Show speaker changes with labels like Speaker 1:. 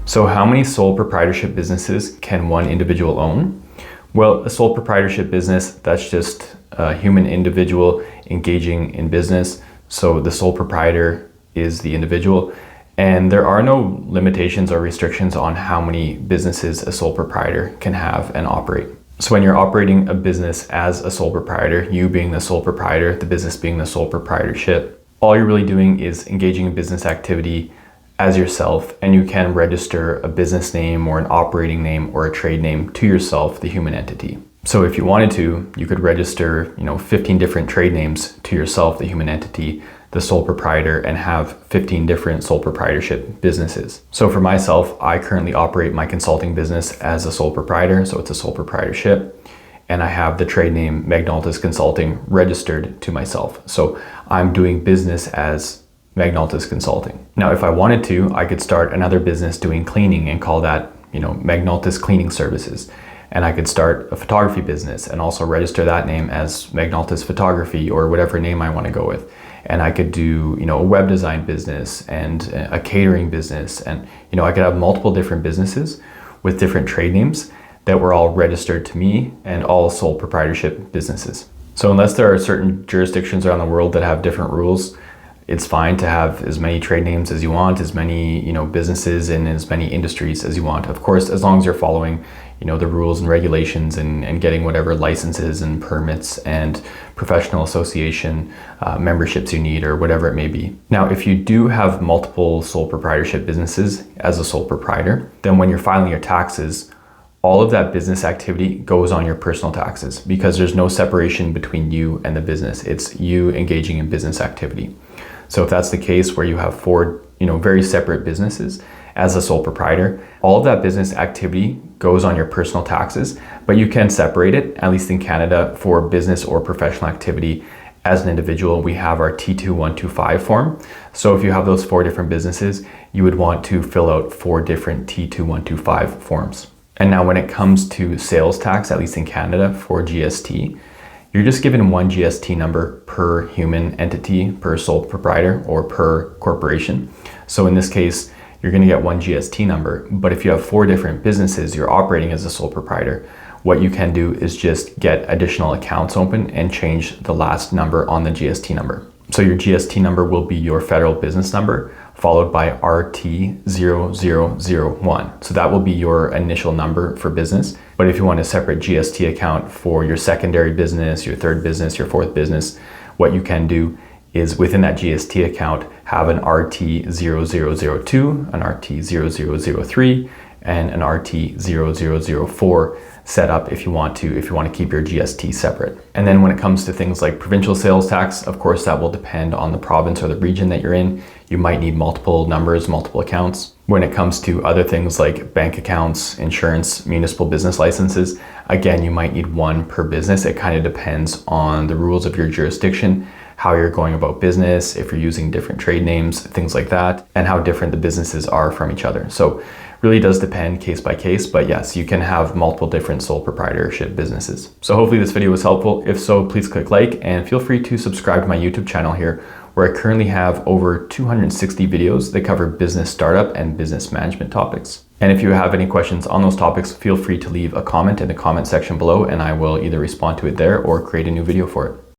Speaker 1: So how many sole proprietorship businesses can one individual own? Well, a sole proprietorship business, that's just a human individual engaging in business. So the sole proprietor is the individual, and there are no limitations or restrictions on how many businesses a sole proprietor can have and operate. So when you're operating a business as a sole proprietor, you being the sole proprietor, the business being the sole proprietorship, all you're really doing is engaging in business activity as yourself, and you can register a business name or an operating name or a trade name to yourself, the human entity. So if you wanted to, you could register, 15 different trade names to yourself, the human entity, the sole proprietor, and have 15 different sole proprietorship businesses. So for myself, I currently operate my consulting business as a sole proprietor, so it's a sole proprietorship, and I have the trade name Magnaltus Consulting registered to myself. So I'm doing business as Magnaltus Consulting. Now, if I wanted to, I could start another business doing cleaning and call that, Magnaltus Cleaning Services. And I could start a photography business and also register that name as Magnaltus Photography or whatever name I want to go with. And I could do, a web design business and a catering business. And, I could have multiple different businesses with different trade names that were all registered to me and all sole proprietorship businesses. So unless there are certain jurisdictions around the world that have different rules, it's fine to have as many trade names as you want, as many, businesses in as many industries as you want. Of course, as long as you're following, the rules and regulations and getting whatever licenses and permits and professional association memberships you need or whatever it may be. Now, if you do have multiple sole proprietorship businesses as a sole proprietor, then when you're filing your taxes, all of that business activity goes on your personal taxes because there's no separation between you and the business. It's you engaging in business activity. So if that's the case where you have four, very separate businesses as a sole proprietor, all of that business activity goes on your personal taxes, but you can separate it, at least in Canada, for business or professional activity. As an individual, we have our T2125 form. So if you have those four different businesses, you would want to fill out four different T2125 forms. And now when it comes to sales tax, at least in Canada for GST, you're just given one GST number per human entity, per sole proprietor, or per corporation. So in this case, you're going to get one GST number. But if you have four different businesses you're operating as a sole proprietor, what you can do is just get additional accounts open and change the last number on the GST number. So your GST number will be your federal business number, followed by RT0001. So that will be your initial number for business. But if you want a separate GST account for your secondary business, your third business, your fourth business, what you can do is within that GST account, have an RT0002, an RT0003, and an RT0004 set up if you want to keep your GST separate. And then when it comes to things like provincial sales tax, of course, that will depend on the province or the region that you're in. You might need multiple numbers, multiple accounts. When it comes to other things like bank accounts, insurance, municipal business licenses, again, you might need one per business. It kind of depends on the rules of your jurisdiction, how you're going about business, if you're using different trade names, things like that, and how different the businesses are from each other. So really does depend case by case, but yes, you can have multiple different sole proprietorship businesses. So hopefully this video was helpful. If so, please click like and feel free to subscribe to my YouTube channel here, where I currently have over 260 videos that cover business startup and business management topics. And if you have any questions on those topics, feel free to leave a comment in the comment section below and I will either respond to it there or create a new video for it.